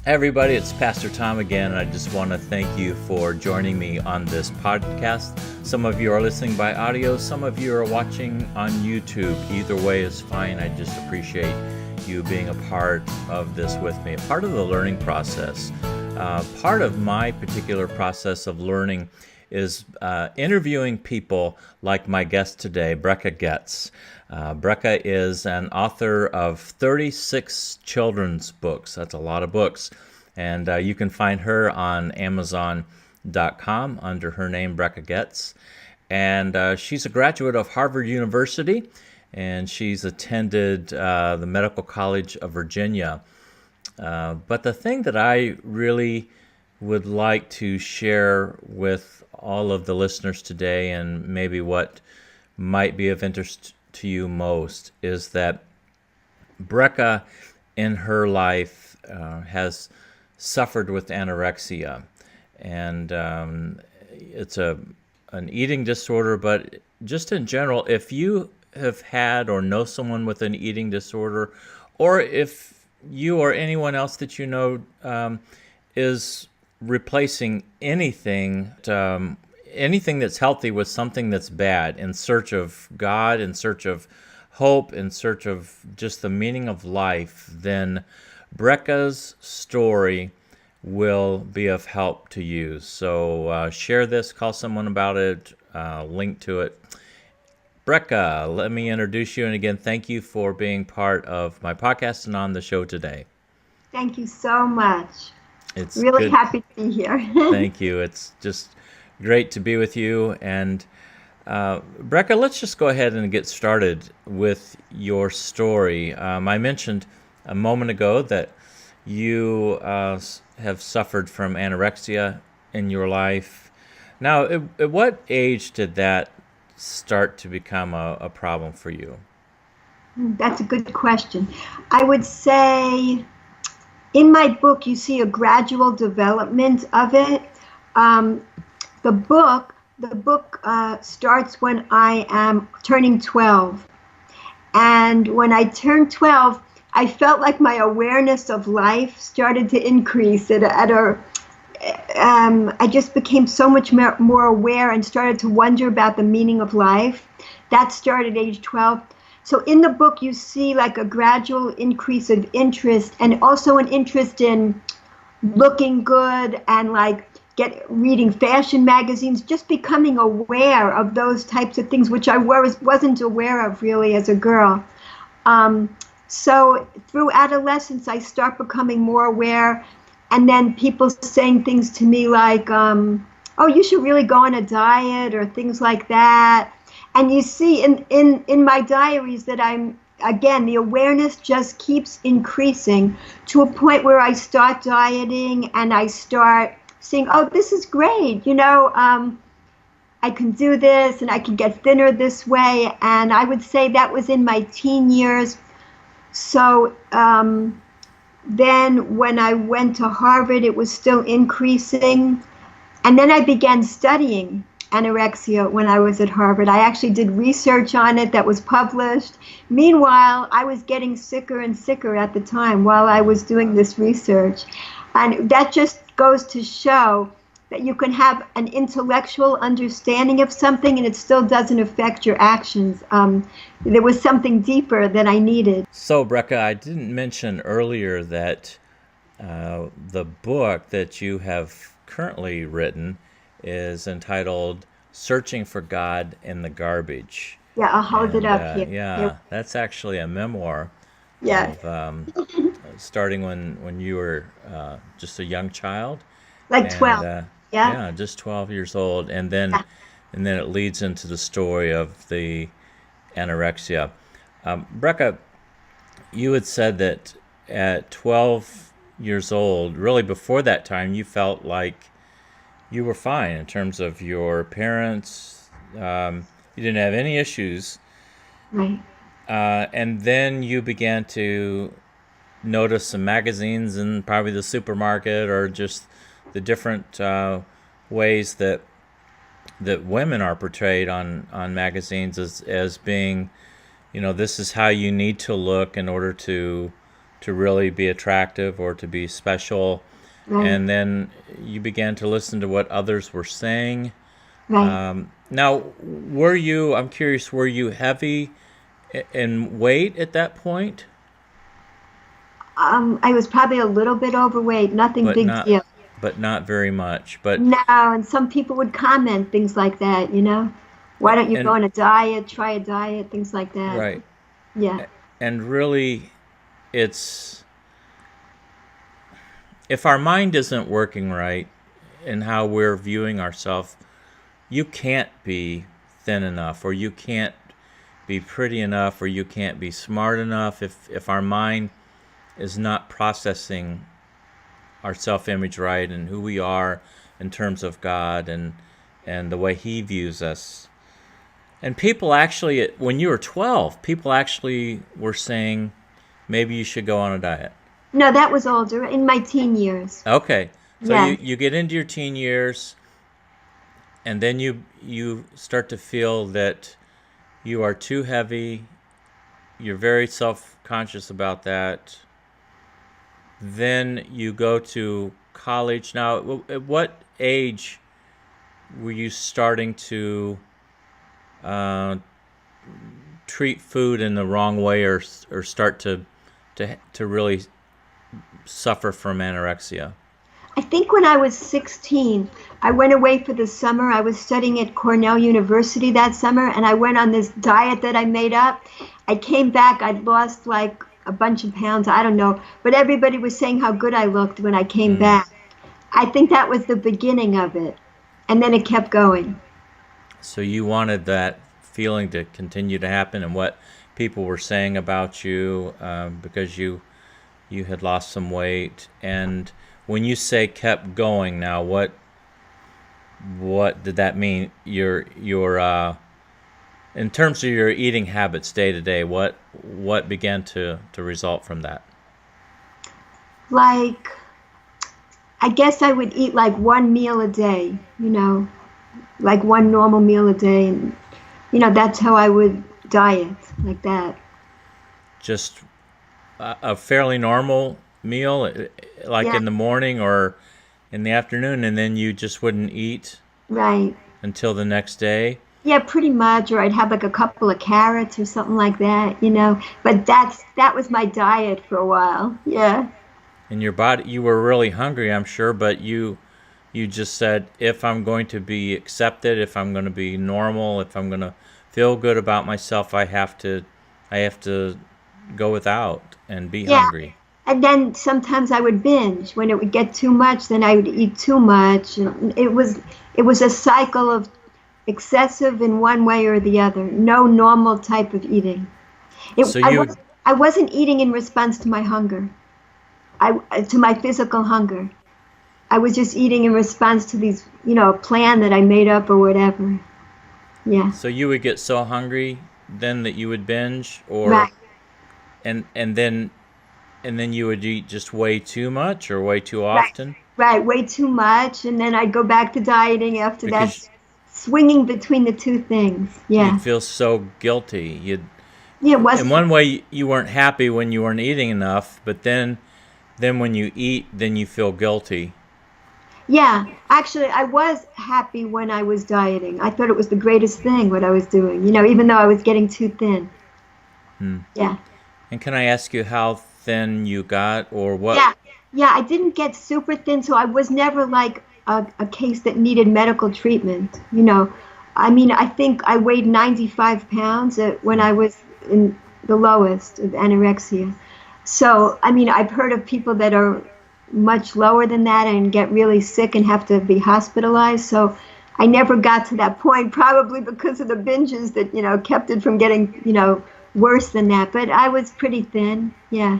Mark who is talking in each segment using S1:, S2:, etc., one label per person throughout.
S1: Hey everybody, it's Pastor Tom again, and I just want to thank you for joining me on this podcast. Some of you are listening by audio, some of you are watching on YouTube. Either way is fine. I just appreciate you being a part of this with me, a part of the learning process. Part of my particular process of learning is interviewing people like my guest today, Bracha Goetz. Bracha is an author of 36 children's books. That's a lot of books. And you can find her on Amazon.com under her name, Bracha Goetz. And she's a graduate of Harvard University, and she's attended the Medical College of Virginia. But the thing that I really would like to share with all of the listeners today, and maybe what might be of interest to you most, is that Bracha in her life has suffered with anorexia, and it's an eating disorder. But just in general, if you have had or know someone with an eating disorder, or if you or anyone else that you know is replacing anything that's healthy with something that's bad, in search of God, in search of hope, in search of just the meaning of life, then Bracha's story will be of help to you. So share this, call someone about it, link to it. Bracha, let me introduce you, and again, thank you for being part of my podcast and on the show today.
S2: Thank you so much.
S1: It's
S2: really
S1: good.
S2: Happy to be here.
S1: Thank you. It's just great to be with you. And Bracha, let's just go ahead and get started with your story. I mentioned a moment ago that you have suffered from anorexia in your life. Now, at what age did that start to become a problem for you?
S2: That's a good question. I would say in my book, you see a gradual development of it. The book starts when I am turning 12. And when I turned 12, I felt like my awareness of life started to increase. I just became so much more aware and started to wonder about the meaning of life. That started at age 12. So in the book, you see like a gradual increase of interest, and also an interest in looking good and like reading fashion magazines, just becoming aware of those types of things, which I wasn't aware of really as a girl. So through adolescence, I start becoming more aware, and then people saying things to me like, oh, you should really go on a diet, or things like that. And you see in my diaries that the awareness just keeps increasing to a point where I start dieting, and I start seeing, oh, this is great. I can do this, and I can get thinner this way. And I would say that was in my teen years. So then when I went to Harvard, it was still increasing. And then I began studying anorexia when I was at Harvard. I actually did research on it that was published. Meanwhile, I was getting sicker and sicker at the time while I was doing this research. And that just goes to show that you can have an intellectual understanding of something and it still doesn't affect your actions. There was something deeper that I needed.
S1: So, Bracha, I didn't mention earlier that the book that you have currently written is entitled Searching for God in the Garbage.
S2: Yeah, I'll hold it up here.
S1: Yeah, that's actually a memoir.
S2: Yeah.
S1: Of, starting when you were just a young child.
S2: Like 12.
S1: Yeah, just 12 years old. And then it leads into the story of the anorexia. Bracha, you had said that at 12 years old, really before that time, you felt like you were fine in terms of your parents. You didn't have any issues.
S2: Right.
S1: And then you began to notice some magazines in probably the supermarket, or just the different ways that women are portrayed on magazines as being, this is how you need to look in order to really be attractive or to be special.
S2: Right.
S1: And then you began to listen to what others were saying.
S2: Right.
S1: Now, I'm curious, were you heavy in weight at that point?
S2: I was probably a little bit overweight, nothing
S1: But
S2: big
S1: not,
S2: deal.
S1: but not very much. But
S2: No, and some people would comment things like that, Why don't you go
S1: and
S2: on a diet, try a diet, things like that.
S1: right,
S2: Yeah.
S1: and really, it's if our mind isn't working right in how we're viewing ourselves, you can't be thin enough, or you can't be pretty enough, or you can't be smart enough if our mind is not processing our self-image right and who we are in terms of God and the way He views us. And people actually, when you were 12, people actually were saying maybe you should go on a diet.
S2: No, that was older, in my teen years.
S1: Okay, so
S2: Yeah.
S1: you get into your teen years, and then you start to feel that you are too heavy. You're very self-conscious about that. Then you go to college. Now, at what age were you starting to treat food in the wrong way, or start to really suffer from anorexia?
S2: I think when I was 16, I went away for the summer. I was studying at Cornell University that summer, and I went on this diet that I made up. I came back, I'd lost like a bunch of pounds, I don't know, but everybody was saying how good I looked when I came back. I think that was the beginning of it, and then it kept going.
S1: So you wanted that feeling to continue to happen, and what people were saying about you, because you had lost some weight. And when you say kept going, now what did that mean? Your in terms of your eating habits day to day, what began to result from that?
S2: Like, I guess I would eat like one meal a day, like one normal meal a day, and that's how I would diet, like that.
S1: Just a fairly normal meal, like
S2: Yeah.
S1: in the morning or in the afternoon, and then you just wouldn't eat
S2: Right.
S1: until the next day?
S2: Yeah, pretty much. Or I'd have like a couple of carrots or something like that, But that was my diet for a while. Yeah.
S1: And your body, you were really hungry, I'm sure, but you just said, if I'm going to be accepted, if I'm going to be normal, if I'm going to feel good about myself, I have to go without and be
S2: Yeah.
S1: hungry.
S2: And then sometimes I would binge. When it would get too much, then I would eat too much. And it was a cycle of excessive in one way or the other. No normal type of eating. I wasn't eating in response to my hunger, to my physical hunger. I was just eating in response to these, a plan that I made up or whatever. Yeah.
S1: So you would get so hungry then that you would binge, or
S2: Right.
S1: and then you would eat just way too much or way too often?
S2: Right, way too much, and then I'd go back to dieting after
S1: Because
S2: that, swinging between the two things. Yeah.
S1: You'd feel so guilty.
S2: Yeah, it was.
S1: In one way, you weren't happy when you weren't eating enough, but then when you eat, then you feel guilty.
S2: Yeah, actually, I was happy when I was dieting. I thought it was the greatest thing what I was doing, even though I was getting too thin. Yeah.
S1: And can I ask you how thin you got, or what?
S2: Yeah, I didn't get super thin, so I was never like a case that needed medical treatment, I mean, I think I weighed 95 pounds when I was in the lowest of anorexia. So, I mean, I've heard of people that are much lower than that and get really sick and have to be hospitalized. So I never got to that point, probably because of the binges that, kept it from getting, worse than that. But I was pretty thin, yeah.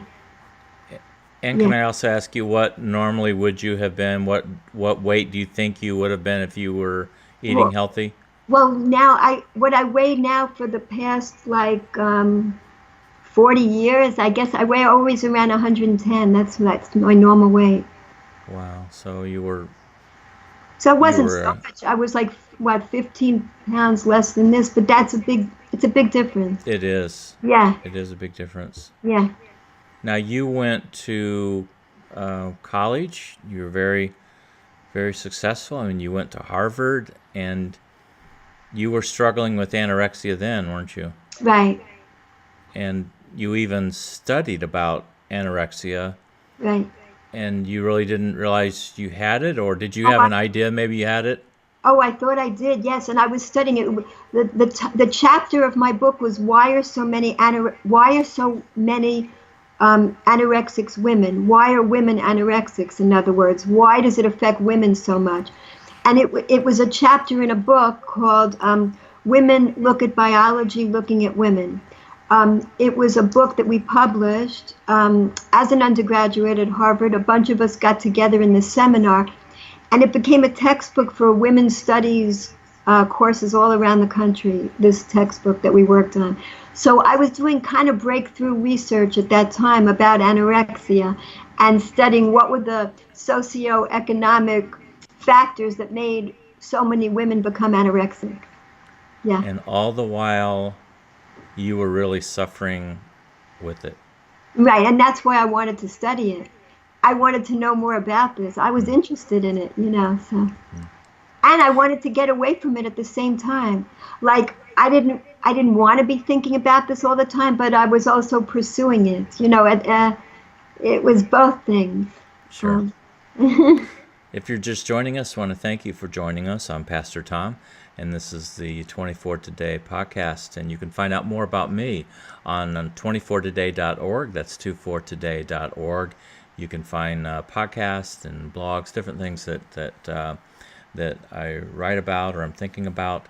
S1: And can I also ask you, what normally would you have been? What weight do you think you would have been if you were eating healthy?
S2: Well, now what I weigh now for the past 40 years, I guess I weigh always around 110. That's my normal weight.
S1: Wow. So you were.
S2: So it wasn't so much. I was 15 pounds less than this, but it's a big difference.
S1: It is.
S2: Yeah.
S1: It is a big difference.
S2: Yeah.
S1: Now, you went to college. You were very, very successful. I mean, you went to Harvard, and you were struggling with anorexia then, weren't you?
S2: Right.
S1: And you even studied about anorexia.
S2: Right.
S1: And you really didn't realize you had it, or did you
S2: Oh,
S1: have an idea maybe you had it?
S2: Oh, I thought I did. Yes, and I was studying it. The chapter of my book was why are so many anorexics women? Why are women anorexics? In other words, why does it affect women so much? And it was a chapter in a book called Women Look at Biology, Looking at Women. It was a book that we published as an undergraduate at Harvard. A bunch of us got together in this seminar, and it became a textbook for women's studies courses all around the country, this textbook that we worked on. So I was doing kind of breakthrough research at that time about anorexia and studying what were the socioeconomic factors that made so many women become anorexic. Yeah.
S1: And all the while, you were really suffering with it.
S2: Right, and that's why I wanted to study it. I wanted to know more about this. I was interested in it, so. And I wanted to get away from it at the same time. Like, I didn't want to be thinking about this all the time, but I was also pursuing it. It was both things.
S1: Sure. If you're just joining us, I want to thank you for joining us. I'm Pastor Tom, and this is the 24 Today podcast. And you can find out more about me on 24today.org. That's 24today.org. You can find podcasts and blogs, different things that I write about or I'm thinking about.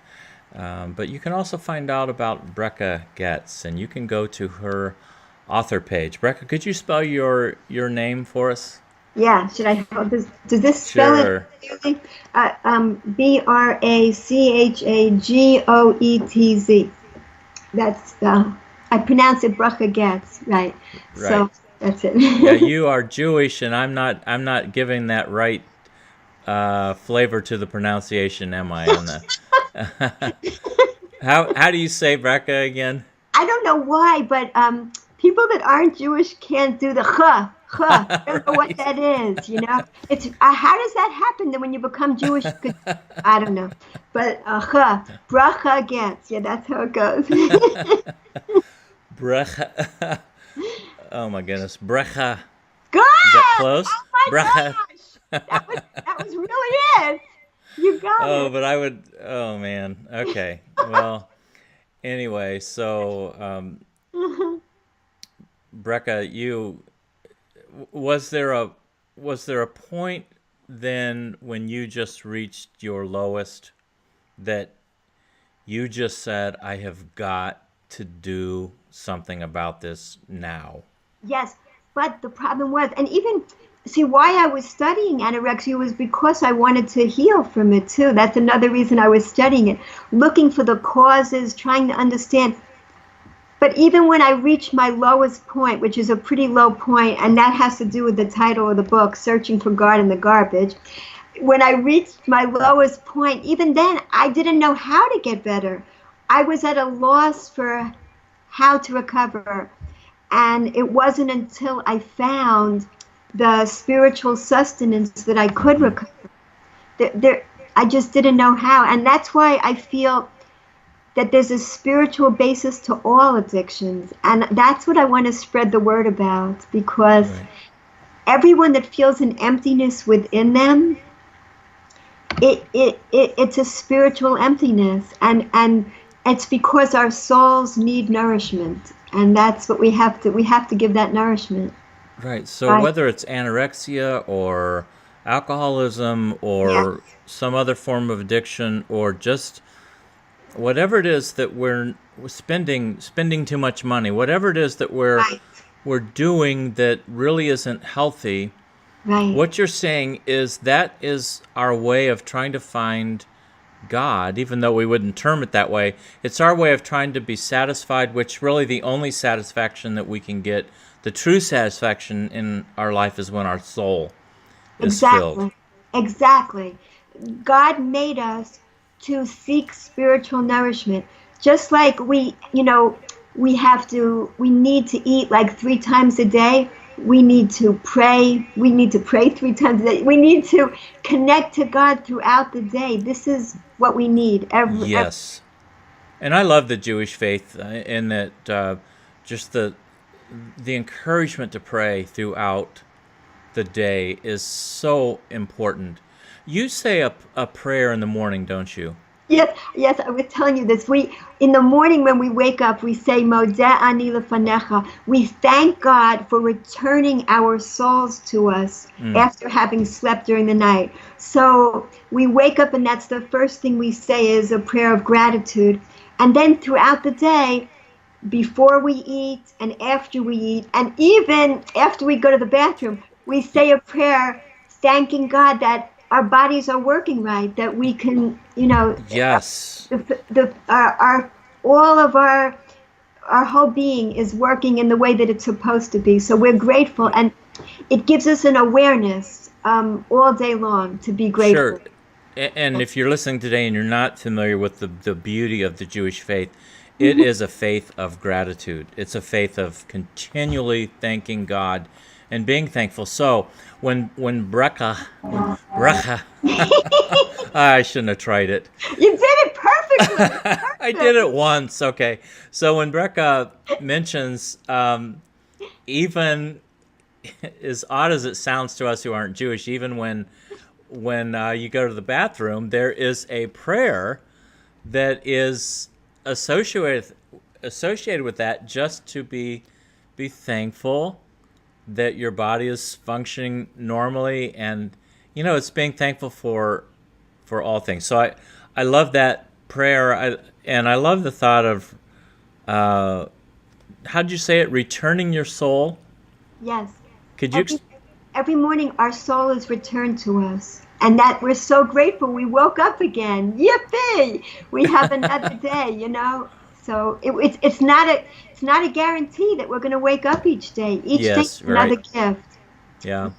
S1: But you can also find out about Bracha Goetz, and you can go to her author page. Bracha, could you spell your name for us?
S2: Yeah, should I? Does this spell
S1: Sure.
S2: it? Brachaggoetz. That's I pronounce it Bracha Goetz, right?
S1: Right.
S2: So that's it.
S1: Yeah, you are Jewish, and I'm not giving that right flavor to the pronunciation, am I? On that. How do you say Bracha again?
S2: I don't know why, but people that aren't Jewish can't do the ch. I don't know what that is. It's how does that happen? Then when you become Jewish, I don't know. But Bracha Goetz. Yeah, that's how it goes.
S1: Bracha. Oh my goodness, Bracha.
S2: Good.
S1: Is that close?
S2: Oh my
S1: Bracha.
S2: gosh, that was really it. You got it.
S1: Oh, but I would. Oh man. Okay. Well. Anyway, so Bracha, was there a point then when you just reached your lowest that you just said, I have got to do something about this now?
S2: Yes, but the problem was, and even see why I was studying anorexia was because I wanted to heal from it too. That's another reason I was studying it, looking for the causes, trying to understand. But even when I reached my lowest point, which is a pretty low point, and that has to do with the title of the book, Searching for God in the Garbage, when I reached my lowest point, even then, I didn't know how to get better. I was at a loss for how to recover. And it wasn't until I found the spiritual sustenance that I could recover. I just didn't know how. And that's why I feel that there's a spiritual basis to all addictions. And that's what I want to spread the word about, because everyone that feels an emptiness within them, it's a spiritual emptiness. And it's because our souls need nourishment. And that's what we have to give that nourishment.
S1: Right. So whether it's anorexia or alcoholism or some other form of addiction, or just whatever it is that we're spending too much money, whatever it is that we're doing that really isn't healthy, what you're saying is that is our way of trying to find God, even though we wouldn't term it that way. It's our way of trying to be satisfied, which really the only satisfaction that we can get, the true satisfaction in our life, is when our soul is filled.
S2: Exactly. God made us to seek spiritual nourishment. Just like we, we need to eat like 3 times a day. We need to pray. We need to pray 3 times a day. We need to connect to God throughout the day. This is what we need.
S1: Yes. And I love the Jewish faith in that just the encouragement to pray throughout the day is so important. You say a prayer in the morning, don't you?
S2: Yes, I was telling you this. In the morning when we wake up, we say, Modeh ani lefanecha. We thank God for returning our souls to us after having slept during the night. So we wake up and that's the first thing we say is a prayer of gratitude. And then throughout the day, before we eat and after we eat, and even after we go to the bathroom, we say a prayer thanking God that our bodies are working right, that we can,
S1: yes,
S2: all of our whole being is working in the way that it's supposed to be. So we're grateful, and it gives us an awareness all day long to be grateful.
S1: Sure. And if you're listening today and you're not familiar with the beauty of the Jewish faith, it is a faith of gratitude. It's a faith of continually thanking God and being thankful. So when Bracha, I shouldn't have tried it.
S2: You did it perfectly.
S1: I did it once. Okay. So when Bracha mentions, even as odd as it sounds to us who aren't Jewish, even when you go to the bathroom, there is a prayer that is associated with that, just to be thankful that your body is functioning normally, and it's being thankful for all things. So I love that prayer, and I love the thought of how'd you say it? Returning your soul.
S2: Yes.
S1: Could you?
S2: Every morning our soul is returned to us, and that we're so grateful we woke up again. Yippee! We have another day, So it's not a guarantee that we're going to wake up each day. Each day is another gift.
S1: Yeah.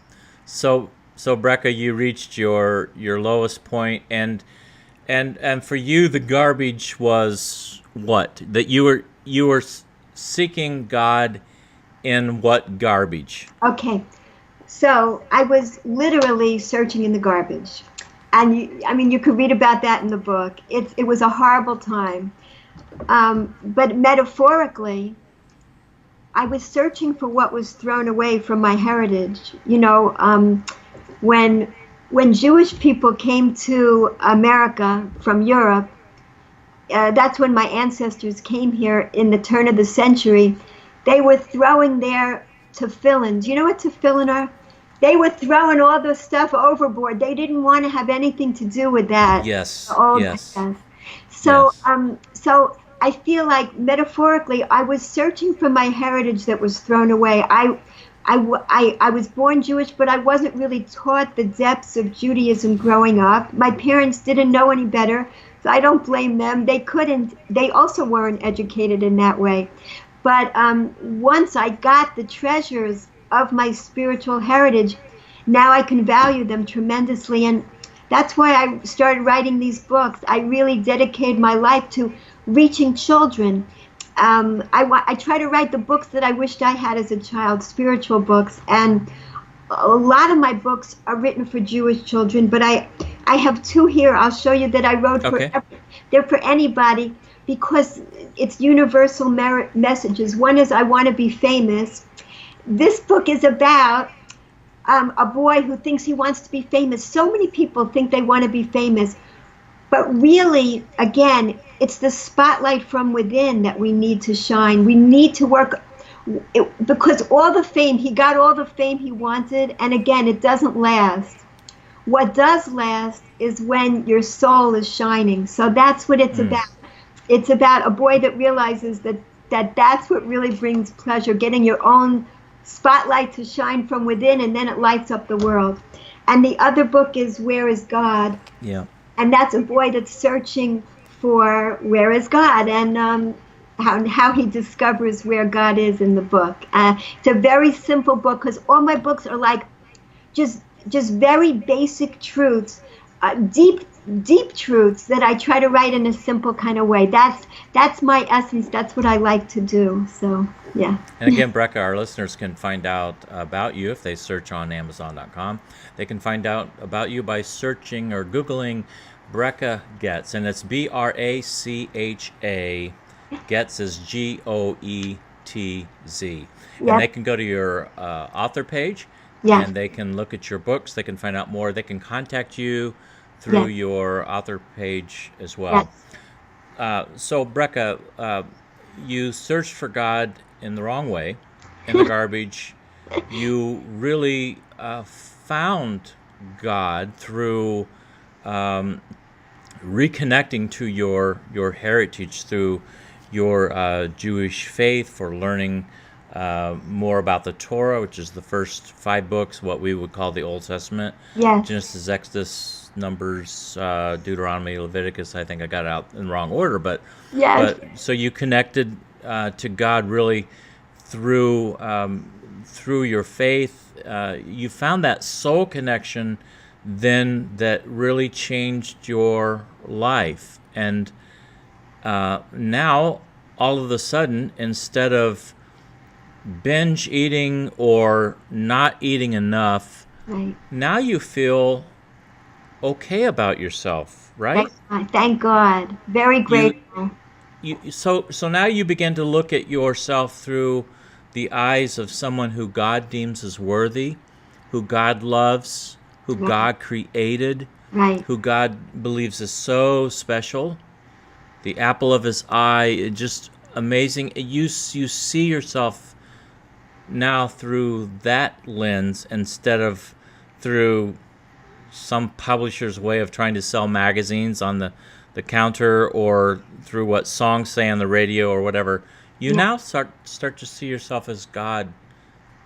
S1: So Bracha, you reached your lowest point, and for you the garbage was what? That you were seeking God in what garbage?
S2: Okay. So I was literally searching in the garbage, and you could read about that in the book. It was a horrible time, but metaphorically, I was searching for what was thrown away from my heritage. When Jewish people came to America from Europe, that's when my ancestors came here in the turn of the century. They were throwing their tefillin. Do you know what tefillin are? They were throwing all the stuff overboard. They didn't want to have anything to do with that.
S1: Yes.
S2: Yes. So, so I feel like metaphorically, I was searching for my heritage that was thrown away. I was born Jewish, but I wasn't really taught the depths of Judaism growing up. My parents didn't know any better, so I don't blame them. They couldn't. They also weren't educated in that way. But once I got the treasures of my spiritual heritage, now I can value them tremendously. And that's why I started writing these books. I really dedicated my life to reaching children. I try to write the books that I wished I had as a child, spiritual books. And a lot of my books are written for Jewish children, but I have 2 here. I'll show you that I wrote they're for anybody, because it's universal messages. One is I want to be famous. This book is about a boy who thinks he wants to be famous. So many people think they want to be famous. But really, again, it's the spotlight from within that we need to shine. We need to work, because he got all the fame he wanted, and again, it doesn't last. What does last is when your soul is shining. So that's what it's about. It's about a boy that realizes that's what really brings pleasure, getting your own spotlight to shine from within, and then it lights up the world. And the other book is Where is God?
S1: Yeah.
S2: And that's a boy that's searching for where is God, and how he discovers where God is in the book. It's a very simple book, because all my books are like just very basic truths, deep deep truths that I try to write in a simple kind of way. That's my essence. That's what I like to do. So, yeah.
S1: And again, Bracha, our listeners can find out about you if they search on Amazon.com. They can find out about you by searching or Googling Bracha Goetz, and it's Bracha. Goetz is Goetz.
S2: Yep.
S1: And they can go to your author page,
S2: Yes.
S1: and they can look at your books. They can find out more. They can contact you through
S2: Yes.
S1: your author page as well.
S2: Yes.
S1: So, Bracha, you searched for God in the wrong way, in the garbage. You really found God through reconnecting to your heritage, through your Jewish faith, for learning more about the Torah, which is the first 5 books, what we would call the Old Testament.
S2: Yes.
S1: Genesis, Exodus, Numbers, Deuteronomy, Leviticus. I think I got it out in the wrong order, but
S2: Yes.
S1: so you connected to God really through your faith. You found that soul connection then that really changed your life, and now all of a sudden, instead of binge eating or not eating enough,
S2: Right.
S1: now you feel okay about yourself, right?
S2: Thank God. Very grateful.
S1: So now you begin to look at yourself through the eyes of someone who God deems as worthy, who God loves, who
S2: Right.
S1: God created,
S2: Right.
S1: who God believes is so special, the apple of his eye, just amazing. You see yourself now through that lens instead of through some publisher's way of trying to sell magazines on the counter, or through what songs say on the radio or whatever. You
S2: Yeah.
S1: now start to see yourself as God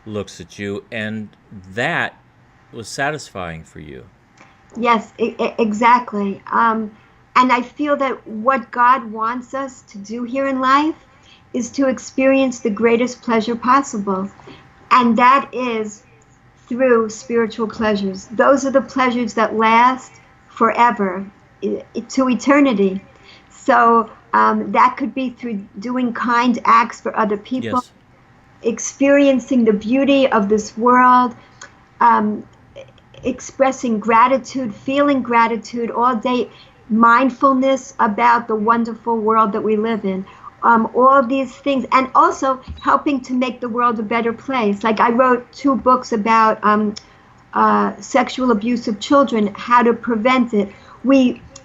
S1: looks at you, and that was satisfying for you.
S2: Yes, exactly. And I feel that what God wants us to do here in life is to experience the greatest pleasure possible. And that is through spiritual pleasures. Those are the pleasures that last forever, to eternity. So that could be through doing kind acts for other people,
S1: Yes.
S2: experiencing the beauty of this world, expressing gratitude, feeling gratitude all day, mindfulness about the wonderful world that we live in. All these things, and also helping to make the world a better place. Like, I wrote 2 books about sexual abuse of children, how to prevent it.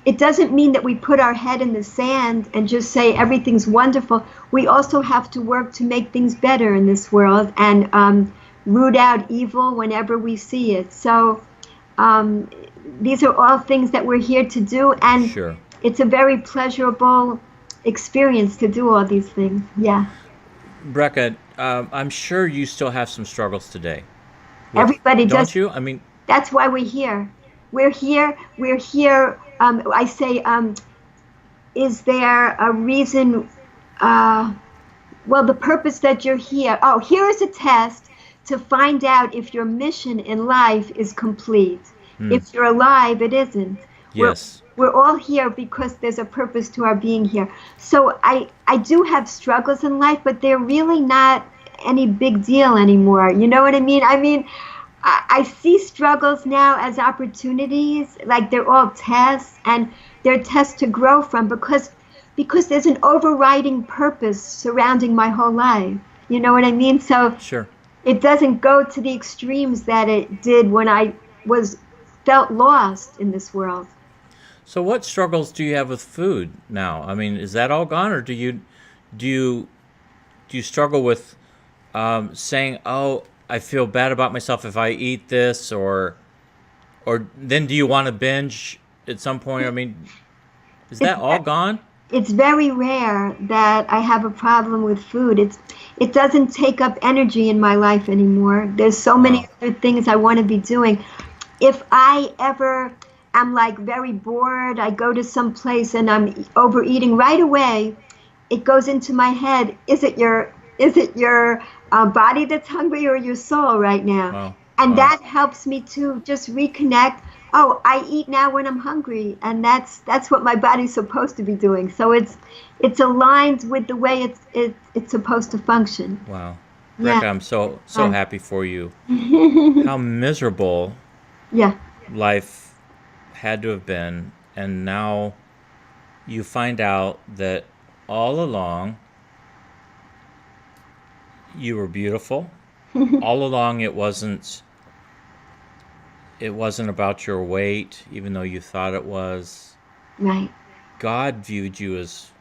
S2: It doesn't mean that we put our head in the sand and just say everything's wonderful. We also have to work to make things better in this world, and root out evil whenever we see it. So these are all things that we're here to do, and
S1: Sure.
S2: it's a very pleasurable experience to do all these things. Yeah.
S1: Bracha, I'm sure you still have some struggles today.
S2: Everybody
S1: Don't
S2: does.
S1: you? I mean,
S2: That's why we're here. We're here. I say, is there a reason? Well, the purpose that you're here. Oh, here is a test to find out if your mission in life is complete. If you're alive, it isn't.
S1: yes.
S2: We're all here because there's a purpose to our being here. So I do have struggles in life, but they're really not any big deal anymore. You know what I mean? I see struggles now as opportunities, like they're all tests, and they're tests to grow from, because there's an overriding purpose surrounding my whole life. You know what I mean? So
S1: Sure.
S2: it doesn't go to the extremes that it did when I felt lost in this world.
S1: So what struggles do you have with food now? I mean, is that all gone, or do you struggle with saying, "Oh, I feel bad about myself if I eat this," or then do you want to binge at some point? I mean, is that all gone?
S2: It's very rare that I have a problem with food. It doesn't take up energy in my life anymore. There's so many other things I want to be doing. If I ever am like very bored, I go to some place and I'm overeating, right away it goes into my head, is it your body that's hungry or your soul right now?
S1: Wow.
S2: And
S1: Wow.
S2: that helps me to just reconnect. oh, I eat now when I'm hungry, and that's what my body's supposed to be doing. So it's aligned with the way it's supposed to function.
S1: Wow.
S2: Yeah.
S1: Rebecca, I'm so happy for you. How miserable
S2: Yeah.
S1: life had to have been, and now you find out that all along you were beautiful. All along it wasn't about your weight, even though you thought it was.
S2: Right.
S1: God viewed you as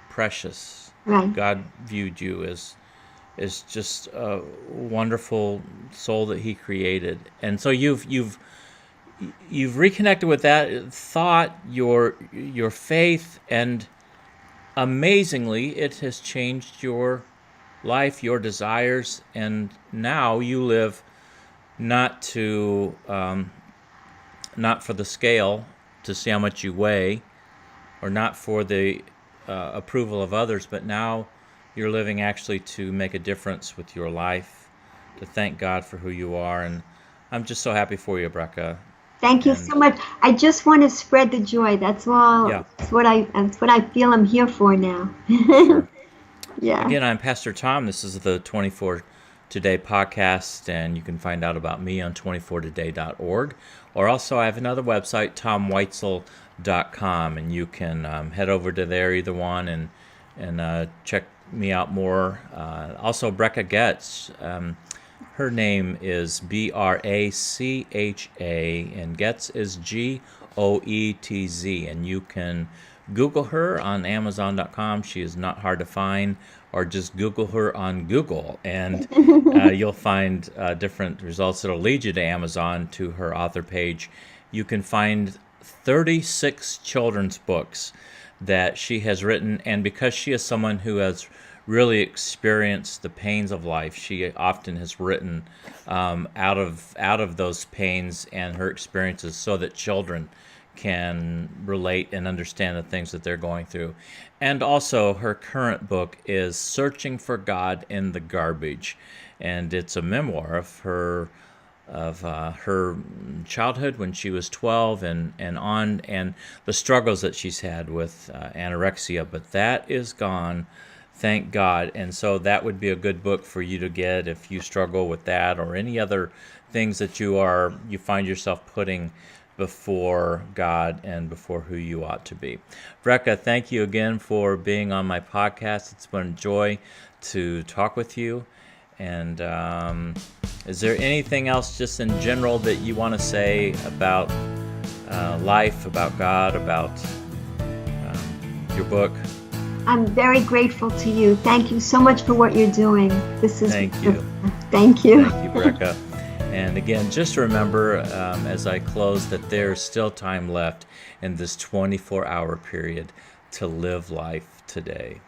S1: precious.
S2: Right.
S1: God viewed you as just a wonderful soul that He created, and so you've reconnected with that thought, your faith, and amazingly, it has changed your life, your desires, and now you live not for the scale to see how much you weigh, or not for the approval of others, but now you're living actually to make a difference with your life, to thank God for who you are. And I'm just so happy for you, Bracha.
S2: Thank you so much. I just want to spread the joy. That's all.
S1: Yeah.
S2: That's what I feel I'm here for now.
S1: Sure.
S2: Yeah.
S1: Again, I'm Pastor Tom. This is the 24 Today podcast, and you can find out about me on 24today.org. Or also, I have another website, tomwhitesel.com, and you can head over to there, either one, and check me out more. Also, Bracha Goetz. Her name is Bracha, and Goetz is Goetz, and you can Google her on Amazon.com. She is not hard to find, or just Google her on Google, and you'll find different results that'll lead you to Amazon, to her author page. You can find 36 children's books that she has written, and because she is someone who has really experienced the pains of life, she often has written out of those pains and her experiences, so that children can relate and understand the things that they're going through. And also, her current book is Searching for God in the Garbage, and it's a memoir of her childhood when she was 12 and on, and the struggles that she's had with anorexia. But that is gone, thank God. And so that would be a good book for you to get if you struggle with that, or any other things that you find yourself putting before God and before who you ought to be. Bracha, thank you again for being on my podcast. It's been a joy to talk with you. And is there anything else just in general that you want to say about life, about God, about your book?
S2: I'm very grateful to you. Thank you so much for what you're doing.
S1: Thank you.
S2: Thank you.
S1: Thank you, Bracha. And again, just remember as I close that there's still time left in this 24-hour period to live life today.